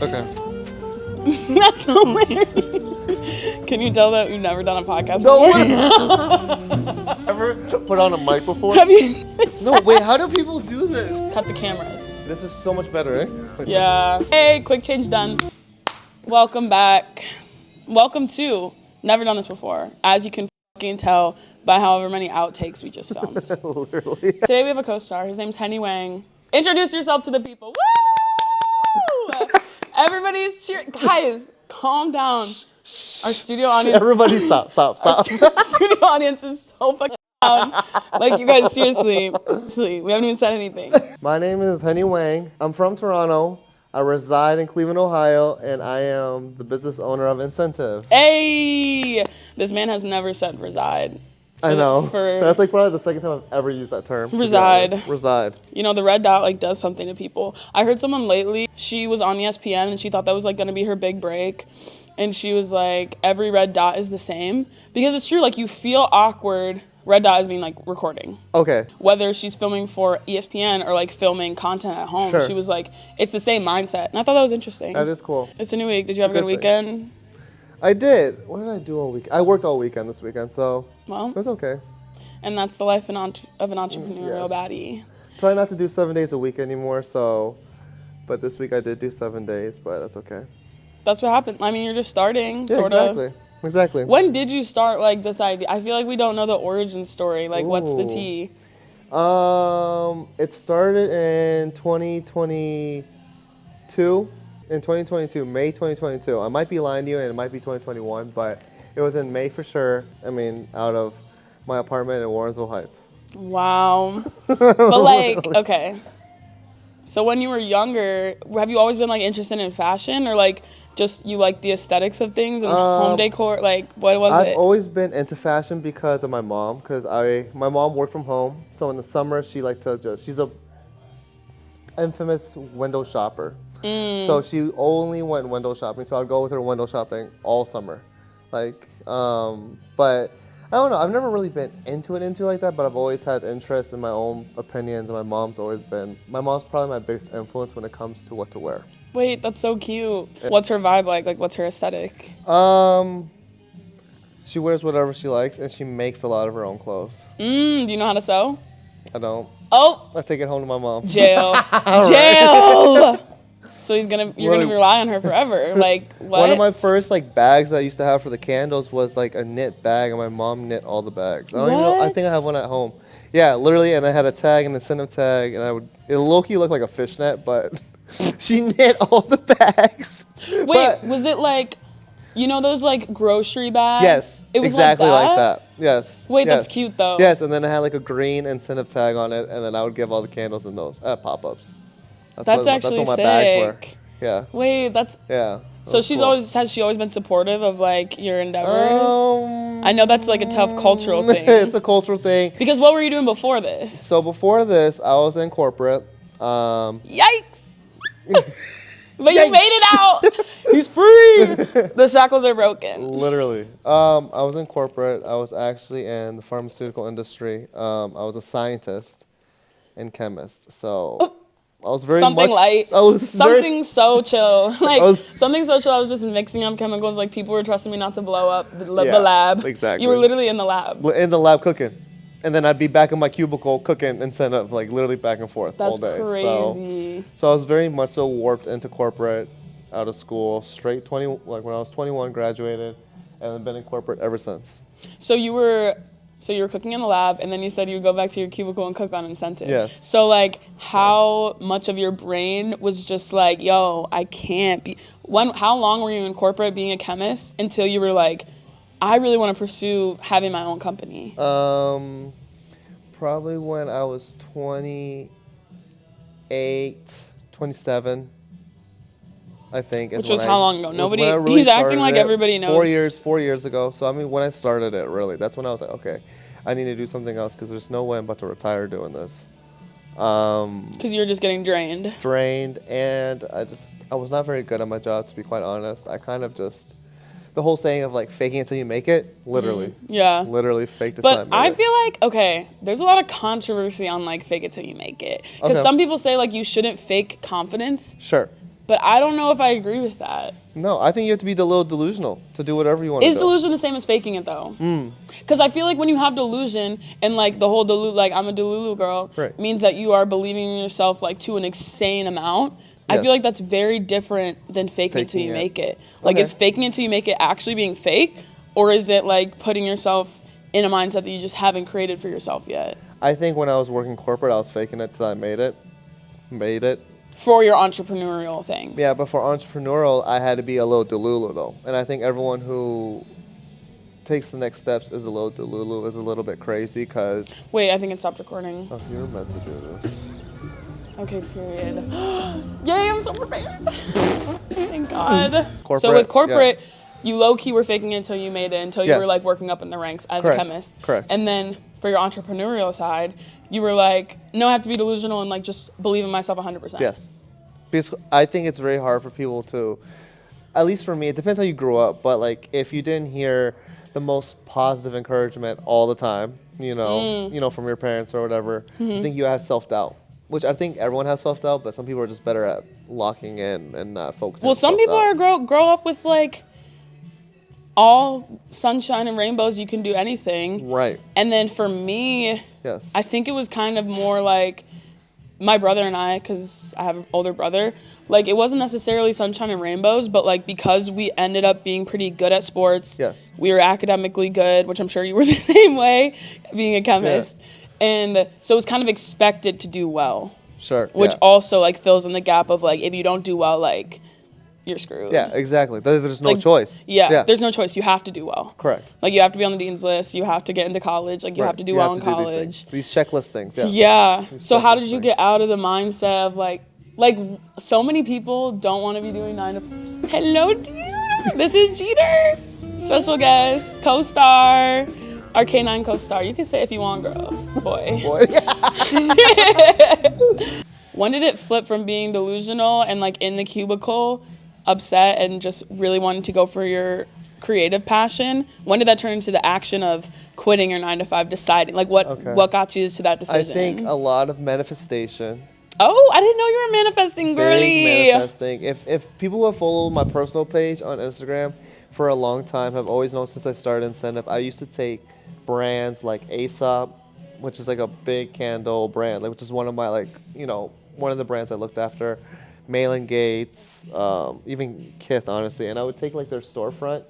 Okay. That's hilarious. Can you tell that you've never done a podcast No. before? Ever put on a mic before? Have you? No, wait, how do people do this? Cut the cameras. This is so much better, eh? Like Yeah. Hey, quick change done. Welcome back. Welcome to Never Done This Before. As you can fucking tell by however many outtakes we just filmed. Literally. Today we have a co-star. His name's Henny Wang. Introduce yourself to the people. Woo! Everybody's cheering. Guys, calm down. Our studio audience. Everybody stop. Our studio audience is so fucking loud. Like, you guys, seriously, we haven't even said anything. My name is Henny Wang. I'm from Toronto. I reside in Cleveland, Ohio, and I am the business owner of Inscentive. Hey! This man has never said reside. I know. That's like probably the second time I've ever used that term. Reside. Reside. You know, the red dot like does something to people. I heard someone lately, she was on ESPN and she thought that was like gonna be her big break. And she was like, every red dot is the same. Because it's true, like you feel awkward. Red dot is mean like recording. Okay. Whether she's filming for ESPN or like filming content at home. Sure. She was like, it's the same mindset. And I thought that was interesting. That is cool. It's a new week. Did you have a good weekend? I did. What did I do all week? I worked all weekend this weekend, so Well, it was okay. and that's the life of an entrepreneurial Yes. baddie. Try not to do 7 days a week anymore, but this week I did do 7 days, but that's okay. That's what happened. I mean, you're just starting, Yeah, sort of. Exactly. When did you start, like, this idea? I feel like we don't know the origin story. Like, what's the tea? It started in 2022. In 2022, May 2022. I might be lying to you, and it might be 2021, but it was in May for sure. I mean, out of my apartment in Warrensville Heights. Wow. But, like, okay. So when you were younger, have you always been, like, interested in fashion? Or, like, just you like the aesthetics of things and home decor? Like, what was it? I've always been into fashion because of my mom. Because my mom worked from home. So in the summer, she's a infamous window shopper. So she only went window shopping. So I'd go with her window shopping all summer. Like, but I don't know. I've never really been into like that, but I've always had interest in my own opinions, and my mom's probably my biggest influence when it comes to what to wear. Wait, that's so cute. What's her vibe like? Like, what's her aesthetic? She wears whatever she likes, and she makes a lot of her own clothes. Do you know how to sew? I don't. Oh! I take it home to my mom. Jail. Jail! So you're gonna rely on her forever. Like, what? One of my first bags that I used to have for the candles was like a knit bag, and my mom knit all the bags. I don't even know. I think I have one at home. Yeah, literally, and I had a tag, an incentive tag, and it low-key looked like a fishnet, but she knit all the bags. Wait, was it like, you know those like grocery bags? Yes, it was exactly like that. Yes. Wait, yes. that's cute though. Yes, and then it had like a green incentive tag on it, and then I would give all the candles in those at pop-ups. That's actually what my sick. bags were. Yeah. Wait, that's. Yeah. So has she always been supportive of like your endeavors? I know that's like a tough cultural thing. It's a cultural thing. Because what were you doing before this? So before this, I was in corporate. Yikes! But you made it out. He's free. The shackles are broken. Literally. I was in corporate. I was actually in the pharmaceutical industry. I was a scientist and chemist. So I was very something much light. Something so chill. Something so chill. I was just mixing up chemicals. Like people were trusting me not to blow up the lab. Exactly. You were literally in the lab. In the lab cooking. And then I'd be back in my cubicle cooking Incentive, like literally back and forth all day. That's crazy. So I was very much so warped into corporate, out of school, straight when I was 21, graduated, and I've been in corporate ever since. So you were cooking in the lab, and then you said you would go back to your cubicle and cook on Incentive. Yes. So like, how much of your brain was just like, yo, I can't be. How long were you in corporate being a chemist until you were like, I really want to pursue having my own company? Probably when I was 28, 27, I think. Which was how long ago? He's acting like everybody knows. 4 years ago. So I mean, when I started it, really, that's when I was like, okay, I need to do something else because there's no way I'm about to retire doing this. Because you were just getting drained. And I was not very good at my job, to be quite honest. I kind of just... The whole saying of like faking it till you make it, literally. Yeah. Literally faked it till I made it. But I feel like, okay, there's a lot of controversy on like fake it till you make it. Because some people say like you shouldn't fake confidence. Sure. But I don't know if I agree with that. No, I think you have to be a little delusional to do whatever you want to do. Is delusion the same as faking it, though? Because I feel like when you have delusion, and, like, the whole like, I'm a dululu girl, Right. means that you are believing in yourself, like, to an insane amount. I Yes. feel like that's very different than faking it till you make it. Like, Okay. is faking it till you make it actually being fake? Or is it, like, putting yourself in a mindset that you just haven't created for yourself yet? I think when I was working corporate, I was faking it till I made it. For your entrepreneurial things. Yeah, but for entrepreneurial, I had to be a little delulu, though. And I think everyone who takes the next steps is a little delulu, is a little bit crazy, because... Wait, I think it stopped recording. Oh, you're meant to do this. Okay, period. Yay, I'm so prepared. Thank God. So Corporate, with corporate, you low-key were faking it until you made it, until you Yes. were, like, working up in the ranks as Correct. a chemist. Correct. And then for your entrepreneurial side, you were like, no, I have to be delusional and, like, just believe in myself 100%. Yes. Because I think it's very hard for people to, at least for me, it depends how you grew up, but, like, if you didn't hear the most positive encouragement all the time, you know, from your parents or whatever, I think you have self-doubt. Which I think everyone has self-doubt, but some people are just better at locking in and not focusing Well, on some people are grow up with, like, all sunshine and rainbows, you can do anything. Right. And then for me, Yes. I think it was kind of more like my brother and I, because I have an older brother, like, it wasn't necessarily sunshine and rainbows, but, like, because we ended up being pretty good at sports. Yes. We were academically good, which I'm sure you were the same way, being a chemist. Yeah. And so it was kind of expected to do well. Sure. Which yeah. also, like, fills in the gap of, like, if you don't do well, like, you're screwed. Yeah, exactly. There's no Like, choice. Yeah, there's no choice. You have to do well. Correct. Like, you have to be on the dean's list. You have to get into college. Like, you have to do well in college. These checklist things, yeah. Yeah. So how did you things. get out of the mindset of, like, so many people don't want to be doing 9 to... Hello, dude. This is Jeter. Special guest, co-star, our K9 co-star. You can say if you want, girl. Boy. When did it flip from being delusional and, like, in the cubicle, upset and just really wanting to go for your creative passion? When did that turn into the action of quitting your 9 to 5, deciding? Like, what got you to that decision? I think a lot of manifestation. Oh, I didn't know you were manifesting, girly. Big manifesting. If people who have followed my personal page on Instagram for a long time have always known since I started Inscentive, I used to take brands like Aesop, which is like a big candle brand, like, which is one of my, like, you know, one of the brands I looked after, Malin Gates, even Kith, honestly, and I would take, like, their storefront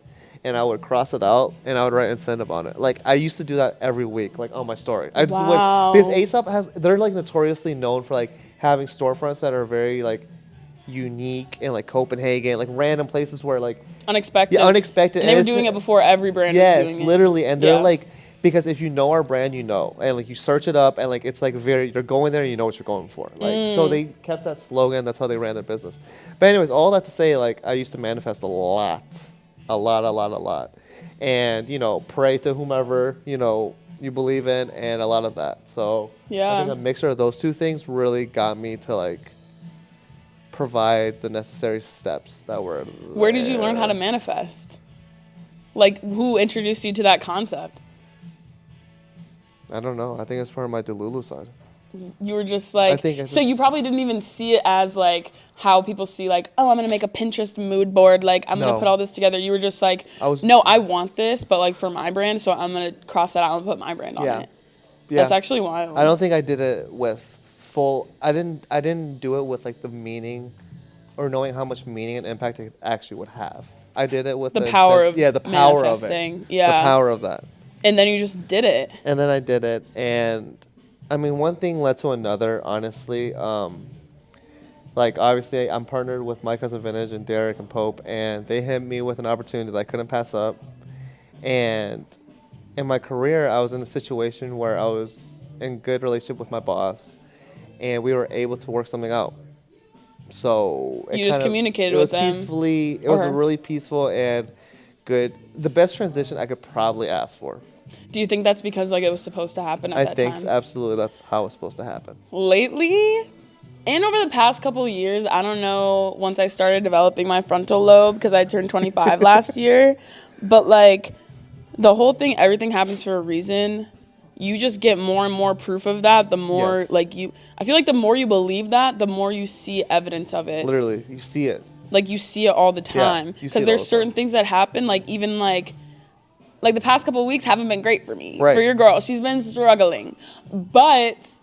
and I would cross it out and I would write Incentive on it. Like, I used to do that every week, like, on my story. I just Wow. would, because Aesop they're, like, notoriously known for, like, having storefronts that are very, like, unique in, like, Copenhagen, like, random places where, like, Unexpected. yeah, unexpected. And they were doing it before every brand was doing it. Yes, literally, and they're Yeah. like, because if you know our brand, you know, and, like, you search it up, and, like, it's, like, you're going there and you know what you're going for. Like, so they kept that slogan. That's how they ran their business. But anyways, all that to say, like, I used to manifest a lot, and, you know, pray to whomever, you know, you believe in, and a lot of that. So Yeah. I think a mixture of those two things really got me to, like, provide the necessary steps that were Where did you learn how to there. manifest? Like, who introduced you to that concept? I don't know. I think it's part of my Dululu side. You were just like, I think I so you just- probably didn't even see it as, like, how people see, like, oh, I'm going to make a Pinterest mood board. Like, I'm going to No. put all this together. You were just like, no, I want this, but, like, for my brand, so I'm going to cross that out and put my brand on Yeah. it. Yeah. That's actually wild. I don't think I did it with full. I didn't do it with, like, the meaning, or knowing how much meaning and impact it actually would have. I did it with The power of the power of it. manifesting. Yeah. The power of that. And then you just did it. And then I did it, and I mean, one thing led to another, honestly. Like, obviously, I'm partnered with My Cousin Vintage and Derek and Pope, and they hit me with an opportunity that I couldn't pass up. And in my career, I was in a situation where I was in good relationship with my boss, and we were able to work something out. So You just communicated with them? Peacefully. It was a really peaceful and good, the best transition I could probably ask for. Do you think that's because, like, it was supposed to happen at that time? I think absolutely that's how it's supposed to happen. Lately, and over the past couple of years, I don't know, once I started developing my frontal lobe, because I turned 25 last year, but, like, the whole thing, everything happens for a reason. you just get more and more proof of that. The more Yes. like I feel like the more you believe that, the more you see evidence of it. Literally, you see it. Like you see it all the time. you see Because it there's all the certain time. things that happen, like even like the past couple of weeks haven't been great for me. Right. For your girl, she's been struggling, but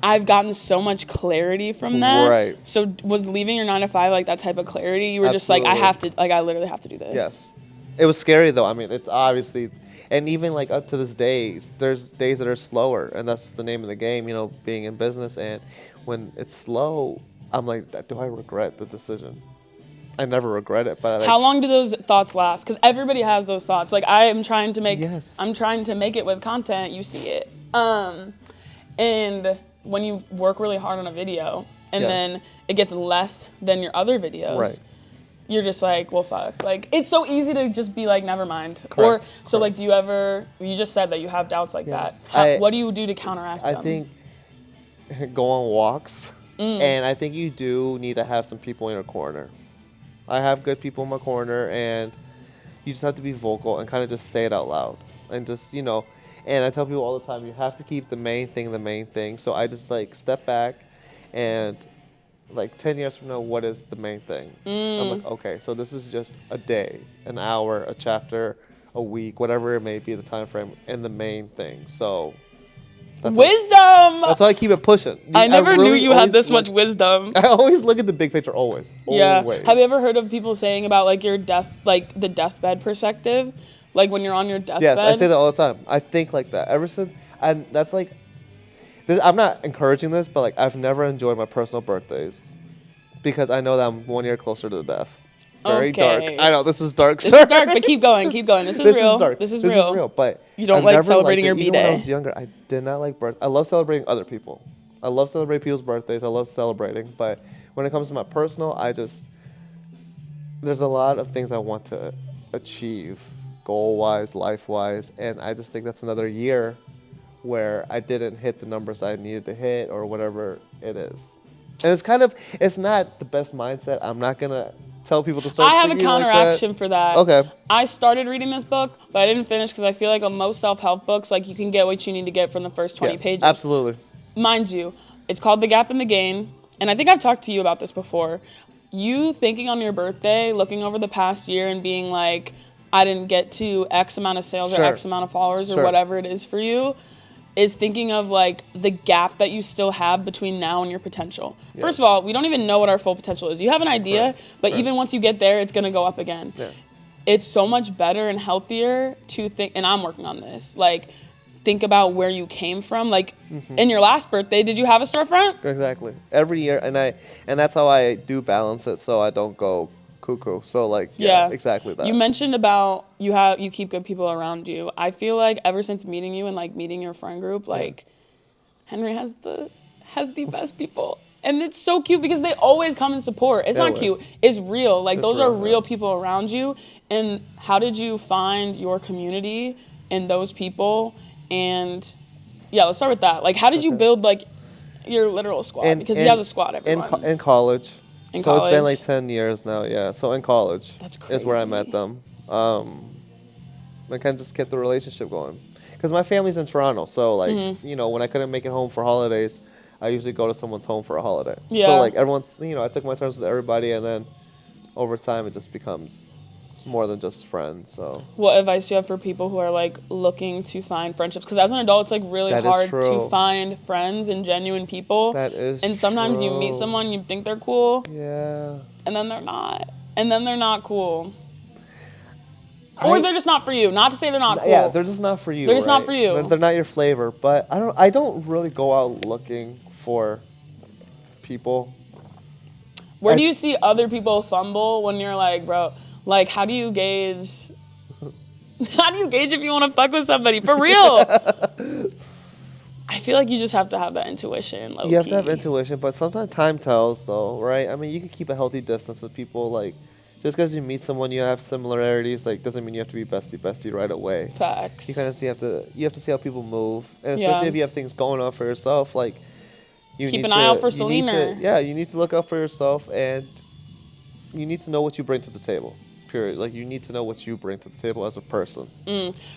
I've gotten so much clarity from that. Right. So was leaving your 9 to 5 like that type of clarity? You were just like, Absolutely. I literally have to do this. Yes. It was scary though. I mean, it's obviously, and even like up to this day, there's days that are slower, and that's the name of the game, you know, being in business. And when it's slow, I'm like, do I regret the decision? I never regret it, but How long do those thoughts last? Because everybody has those thoughts. Like I'm trying to make it with content. You see it. And when you work really hard on a video and then it gets less than your other videos, right. You're just like, well, fuck. Like, it's so easy to just be like, never mind. Correct. So, like, do you ever, you just said that you have doubts like Yes. that. What do you do to counteract them? I think go on walks, and I think you do need to have some people in your corner. I have good people in my corner, and you just have to be vocal and kind of just say it out loud. And just, you know, and I tell people all the time, you have to keep the main thing. So I just, like, step back and, like, 10 years from now, what is the main thing? I'm like, okay, so this is just a day, an hour, a chapter, a week, whatever it may be, the time frame, and the main thing. So that's wisdom! That's how I keep it pushing. I never knew you had this much wisdom. I always look at the big picture, always. Yeah. Always. Have you ever heard of people saying about, like, your the deathbed perspective? Like, when you're on your deathbed? Yes, I say that all the time. I think like that. Ever since, and that's like, I'm not encouraging this, but like I've never enjoyed my personal birthdays because I know that I'm 1 year closer to death. Very dark. I know this is dark. This is dark, but keep going. This is real. Is dark. This is real. But you don't like celebrating your B-day. B-day. When I was younger, I did not like birth. I love celebrating other people. I love celebrating people's birthdays. I love celebrating. But when it comes to my personal, there's a lot of things I want to achieve, goal-wise, life-wise, and I just think that's another year where I didn't hit the numbers I needed to hit or whatever it is. And it's not the best mindset. I'm not going to tell people to start I have a thinking counteraction like that. for that. Okay. I started reading this book, but I didn't finish because I feel like on most self-help books, like you can get what you need to get from the first 20 pages. Absolutely. Mind you, it's called The Gap in the Gain, and I think I've talked to you about this before. You thinking on your birthday, looking over the past year and being like, I didn't get to X amount of sales or X amount of followers or whatever it is for you, is thinking of like the gap that you still have between now and your potential. Yes. First of all, we don't even know what our full potential is. You have an idea, but even once you get there, it's going to go up again. Yeah. It's so much better and healthier to think, and I'm working on this, like think about where you came from. Like in your last birthday, did you have a storefront? Exactly. Every year, and that's how I do balance it so I don't go cuckoo. So like exactly that. You mentioned about you keep good people around you. I feel like ever since meeting you and like meeting your friend group, like Henry has the best people. And it's so cute because they always come and support. It's not cute. It's real. Like those are real people around you. And how did you find your community and those people? And let's start with that. Like how did you build like your literal squad? Because he has a squad, everyone. In college. It's been like 10 years now, yeah. So in college is where I met them. I kind of just kept the relationship going. Because my family's in Toronto, so like, you know, when I couldn't make it home for holidays, I usually go to someone's home for a holiday. Yeah. So like everyone's, you know, I took my turns with everybody, and then over time it just becomes more than just friends. So what advice do you have for people who are like looking to find friendships? Because as an adult, it's like really hard to find friends and genuine people. That is And sometimes you meet someone, you think they're cool. Yeah. And then they're not. And then they're not cool. Or they're just not for you. Not to say they're not cool. Yeah, they're just not for you. They're just not for you. They're not your flavor. But I don't really go out looking for people. Where do you see other people fumble when you're like, bro, like how do you gauge if you want to fuck with somebody? For real. I feel like you just have to have that intuition. You have to have intuition, but sometimes time tells though, right? I mean, you can keep a healthy distance with people. Like just because you meet someone, you have similarities, like doesn't mean you have to be bestie right away. Facts. You kind of you have to see how people move, and especially if you have things going on for yourself, like keep an eye out for Selena. You need to look out for yourself, and you need to know what you bring to the table. period. Like, you need to know what you bring to the table as a person.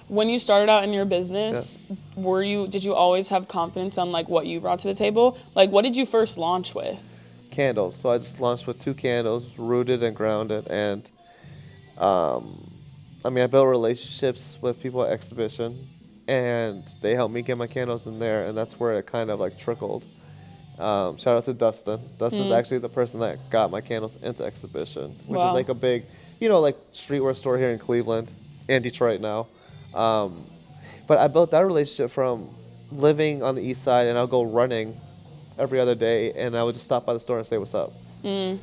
When you started out in your business, did you always have confidence on like what you brought to the table? Like, what did you first launch with? Candles. So I just launched with 2 candles, rooted and grounded, and I mean, I built relationships with people at exhibition, and they helped me get my candles in there, and that's where it kind of like trickled. Shout out to Dustin. Dustin's actually the person that got my candles into exhibition, which is like a big, like streetwear store here in Cleveland and Detroit now. But I built that relationship from living on the east side, and I'll go running every other day, and I would just stop by the store and say what's up.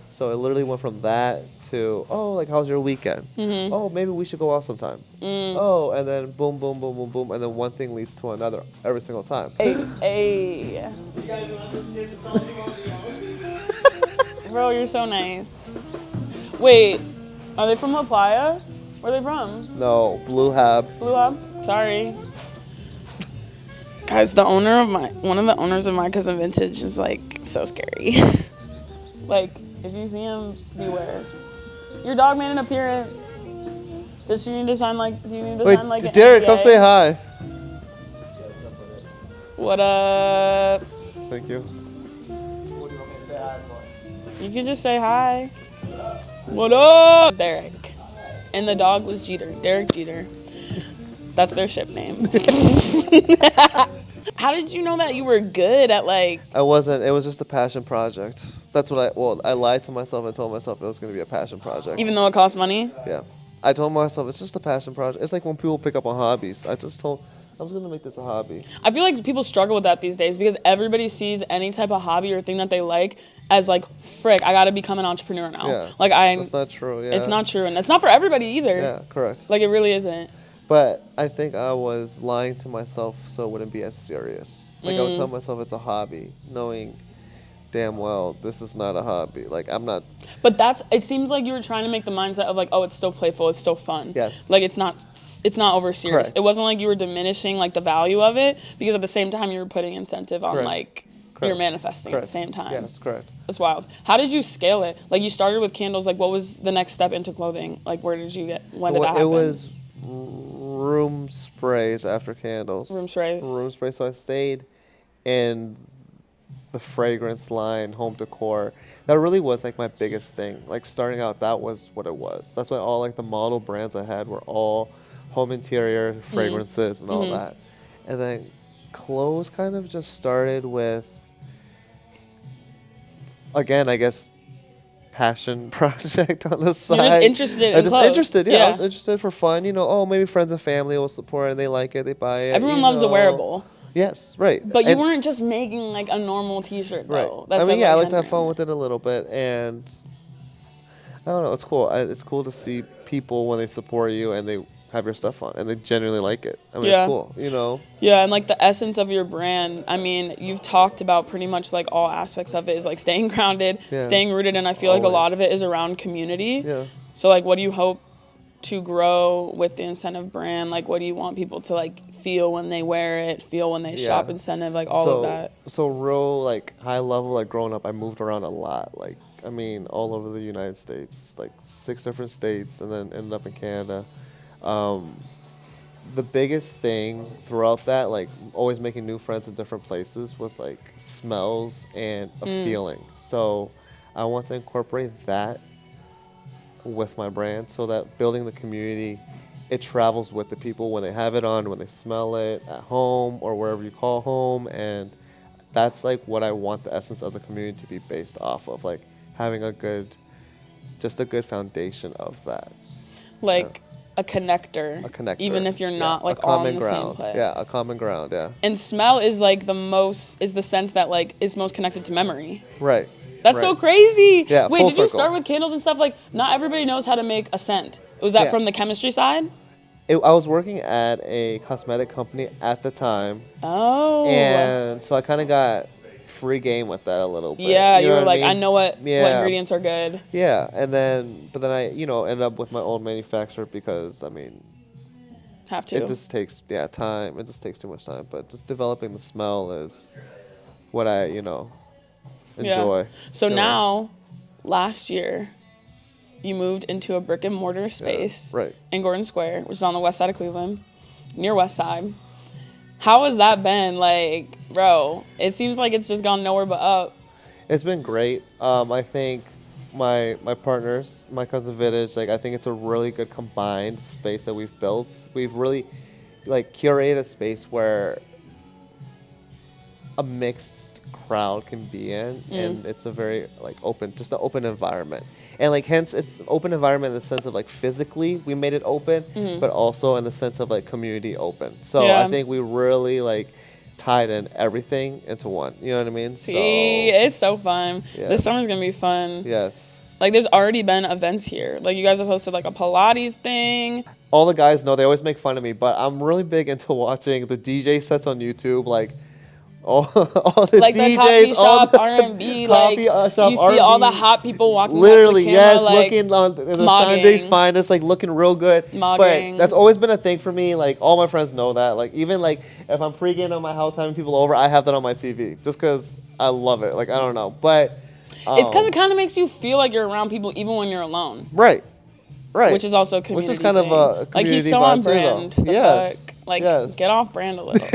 So it literally went from that to, oh, like, how's your weekend? Oh, maybe we should go out sometime. Oh, and then boom, boom, boom, boom, boom, and then one thing leads to another every single time. Hey. Bro, you're so nice. Wait, are they from La Playa? Where are they from? No, Blue Hab. Blue Hab? Sorry. Guys, one of the owners of My Cousin Vintage is like so scary. Like, if you see him, beware. Your dog made an appearance. Does she need to sign like? Do you need to sign like an Derek, NDA? come say hi. What up? Thank you. What do you want me to say hi for? You can just say hi. What up? Derek, and the dog was Jeter. Derek Jeter. That's their ship name. How did you know that you were good at like? I wasn't. It was just a passion project. That's what I lied to myself and told myself it was going to be a passion project. Even though it cost money? Yeah. I told myself it's just a passion project. It's like when people pick up on hobbies. I was going to make this a hobby. I feel like people struggle with that these days because everybody sees any type of hobby or thing that they like as like, frick, I got to become an entrepreneur now. Yeah. Like That's not true. Yeah. It's not true, and it's not for everybody either. Yeah, correct. Like, it really isn't. But I think I was lying to myself so it wouldn't be as serious. Like, I would tell myself it's a hobby, knowing damn well this is not a hobby. Like, I'm not. But it seems like you were trying to make the mindset of like, oh, it's still playful, it's still fun. Yes. Like, it's not over serious. Correct. It wasn't like you were diminishing like the value of it, because at the same time you were putting incentive on Correct. like Correct. you're manifesting Correct. at the same time. Yes, correct. That's wild. How did you scale it? Like, you started with candles. Like, what was the next step into clothing? Like, when did that happen? It was room sprays after candles. Room sprays. Room sprays. So I stayed in the fragrance line, home decor. That really was like my biggest thing. Like, starting out, that was what it was. That's why all like the model brands I had were all home interior fragrances and all that. And then clothes kind of just started with, again, I guess, passion project on the side. You're just interested in clothes. Interested, yeah. I was interested for fun. Oh, maybe friends and family will support and they like it, they buy it. Everyone loves a wearable. Yes, right. But you weren't just making like a normal T-shirt though. Right. I like to have fun with it a little bit, and I don't know. It's cool. It's cool to see people when they support you and they have your stuff on and they genuinely like it. I mean, it's cool. Yeah, and like the essence of your brand. I mean, you've talked about pretty much like all aspects of it is like staying grounded, staying rooted, and I feel like a lot of it is around community. Yeah. So like, what do you hope to grow with the Incentive brand? Like, what do you want people to like feel when they wear it, feel when they shop Incentive, like all of that? So real like high level, like growing up, I moved around a lot. Like, I mean, all over the United States, like 6 different states, and then ended up in Canada. The biggest thing throughout that, like always making new friends in different places, was like smells and a feeling. So I want to incorporate that with my brand so that building the community, it travels with the people when they have it on, when they smell it at home or wherever you call home. And that's like what I want the essence of the community to be based off of, like having a good foundation of that. Like a connector. A connector. Even if you're not like all in the same place. Yeah, a common ground, yeah. And smell is like the sense that like is most connected to memory. Right. That's so crazy. Yeah, Wait, full did you circle. start with candles and stuff? Like, not everybody knows how to make a scent. Was that from the chemistry side? I was working at a cosmetic company at the time. Oh. And so I kind of got free game with that a little bit. Yeah, you were what like, I mean? I know what ingredients are good. Yeah, but then I, ended up with my own manufacturer because, I mean, Have to. it just takes, time. It just takes too much time. But just developing the smell is what I, enjoy. So now, last year, you moved into a brick and mortar space right. in Gordon Square, which is on the west side of Cleveland, near West Side. How has that been? Like, bro, it seems like it's just gone nowhere but up. It's been great. I think my partners, my cousin Vitage, like I think it's a really good combined space that we've built. We've really like curated a space where a mixed crowd can be in, and it's a very like open, just an open environment. And like hence it's an open environment in the sense of like physically we made it open, but also in the sense of like community open. So Yeah. I think we really like tied in everything into one. You know what I mean? See, it's so fun. Yes. This summer's gonna be fun. Yes. Like, there's already been events here. Like, you guys have hosted like a Pilates thing. All the guys know, they always make fun of me, but I'm really big into watching the DJ sets on YouTube, like all the Like DJs, the coffee all shop the R&B, like shop you see all the R&B. hot people walking Literally, past the camera, yes, like, looking on the mogging. Sunday's finest, like looking real good. Mogging. But that's always been a thing for me. Like all my friends know that. Like even like if I'm pregame at my house having people over, I have that on my TV just because I love it. Like I don't know, but It's because it kind of makes you feel like you're around people even when you're alone. right. Which is also a community Which is kind thing. of a community like he's so vibe on too, though. brand. The Yes. fuck? Like Yes. get off brand a little.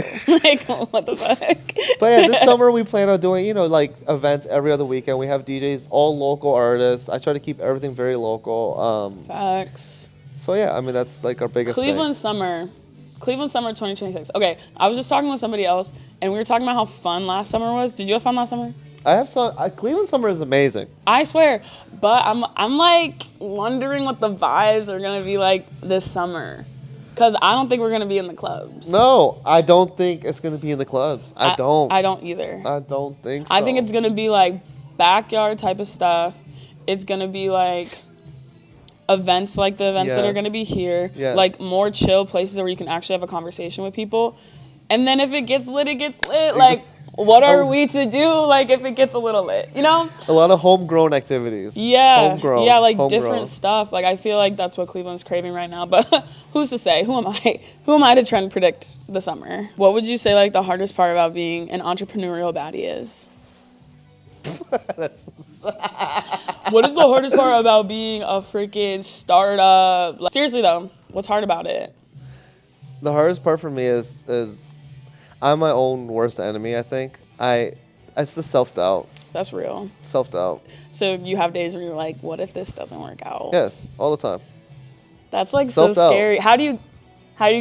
Like what the fuck? But yeah, this summer we plan on doing, like events every other weekend. We have DJs, all local artists. I try to keep everything very local. Facts. So yeah, I mean that's like our biggest Cleveland summer 2026. Okay, I was just talking with somebody else and we were talking about how fun last summer was. Did you have fun last summer? I have some. Cleveland summer is amazing. I swear, but I'm like wondering what the vibes are gonna be like this summer, cause I don't think we're gonna be in the clubs. No, I don't think it's gonna be in the clubs. I don't either. I don't think so. I think it's gonna be like backyard type of stuff. It's gonna be like events like the events that are gonna be here. Yes. Like more chill places where you can actually have a conversation with people. And then if it gets lit, it gets lit. Like, what are we to do? Like, if it gets a little lit, you know? A lot of homegrown activities. Yeah. Homegrown. Yeah, like Homegrown. different stuff. Like, I feel like that's what Cleveland's craving right now. But who's to say? Who am I? Who am I to trend predict the summer? What would you say, like, the hardest part about being an entrepreneurial baddie is? What is the hardest part about being a freaking startup? Like, seriously, though, what's hard about it? The hardest part for me is I'm my own worst enemy, I think. It's the self-doubt. That's real. Self-doubt. So you have days where you're like, what if this doesn't work out? Yes, all the time. That's like so Self-doubt. scary. How do you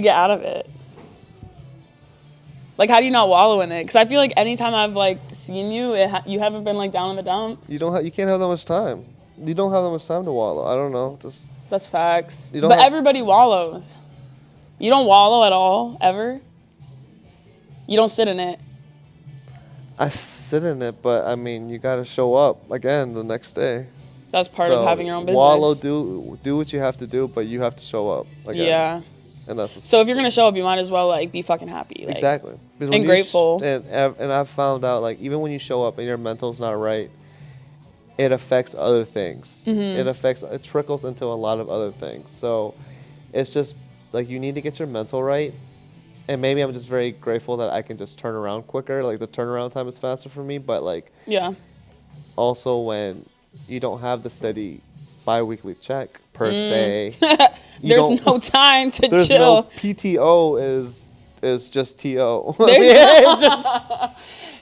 get out of it? Like, how do you not wallow in it? Because I feel like anytime I've like seen you, you haven't been like down in the dumps. You can't have that much time. You don't have that much time to wallow. I don't know. Just That's facts. You don't But have- everybody wallows. You don't wallow at all, ever? You don't sit in it. I sit in it, but I mean, you got to show up again the next day. That's part of having your own business. Wallow, do what you have to do, but you have to show up again. Yeah. And that's what's So if you're gonna show up, you might as well like be fucking happy. Like, exactly. Because and when you grateful. and I've found out like even when you show up and your mental's not right, it affects other things. Mm-hmm. It trickles into a lot of other things. So it's just like you need to get your mental right. And maybe I'm just very grateful that I can just turn around quicker. Like the turnaround time is faster for me. But like Yeah. also when you don't have the steady bi-weekly check per se. There's no time to There's chill. no PTO is just TO. There's it's just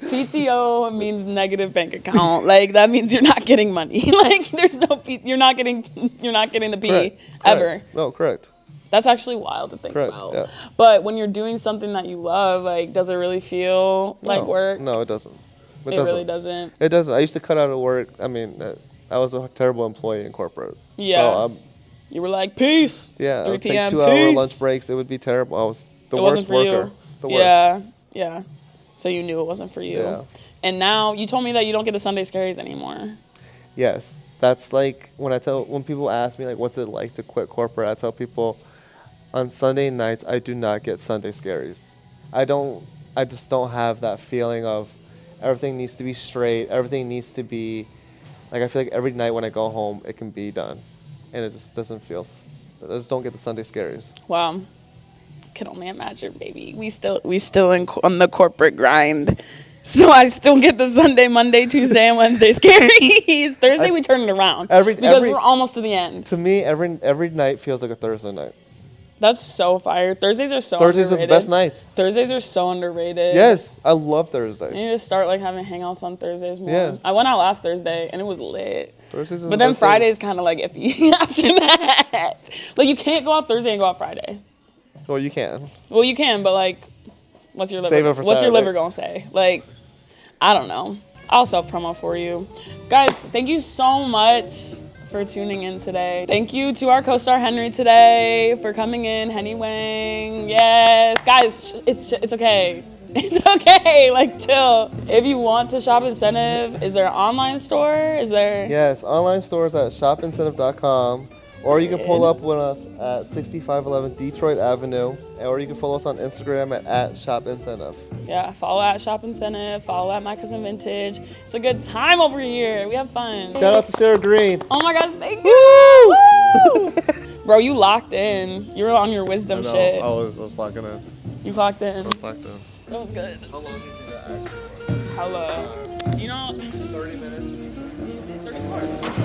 PTO means negative bank account. Like that means you're not getting money. Like there's no you're not getting the P correct, ever. correct. No, correct. That's actually wild to think Correct, about. yeah. But when you're doing something that you love, like does it really feel like No, work? No, it doesn't. It really doesn't. It doesn't. I used to cut out of work. I mean, I was a terrible employee in corporate. Yeah. So, You were like, peace. yeah, I 3 would p.m. take 2-hour peace. lunch breaks. It would be terrible. I was the It worst wasn't for worker. you. The worst. Yeah, yeah. So you knew it wasn't for you. Yeah. And now you told me that you don't get the Sunday scaries anymore. Yes, that's like when people ask me like, what's it like to quit corporate? I tell people, on Sunday nights I do not get Sunday scaries. I just don't have that feeling of everything needs to be straight. Everything needs to be like I feel like every night when I go home it can be done, and it just doesn't feel. I just don't get the Sunday scaries. Wow. Can only imagine, baby. We still on the corporate grind. So I still get the Sunday, Monday, Tuesday, and Wednesday scaries. Thursday we turn it around because we're almost to the end. To me, every night feels like a Thursday night. That's so fire. Thursdays are so Thursdays underrated. are the best nights. Thursdays are so underrated. Yes, I love Thursdays. You need to start like having hangouts on Thursdays more. Yeah. I went out last Thursday and it was lit. Thursdays are But the then best Friday's kind of like iffy after that. Like you can't go out Thursday and go out Friday. Well, you can. Well, you can, but like, what's your liver? Save it for what's your Saturday. liver gonna say? Like, I don't know. I'll self promo for you, guys. Thank you so much for tuning in today. Thank you to our co-star Henry today for coming in. Henny Wang, yes, guys, it's okay. It's okay, like chill. If you want to shop Incentive, is there an online store? Is there? Yes, online stores at shopincentive.com, or you can pull up with us at 6511 Detroit Avenue, or you can follow us on Instagram at shopincentive. Yeah, follow at Shop Incentive, follow at My Cousin Vintage. It's a good time over here. We have fun. Shout out to Sarah Green. Oh my gosh, thank you. Woo! Bro, you locked in. You were on your wisdom shit. I was locking in. You clocked in. Locked in. That was good. How long do you think that actually was? Hello. Do you know? 30 minutes. 34.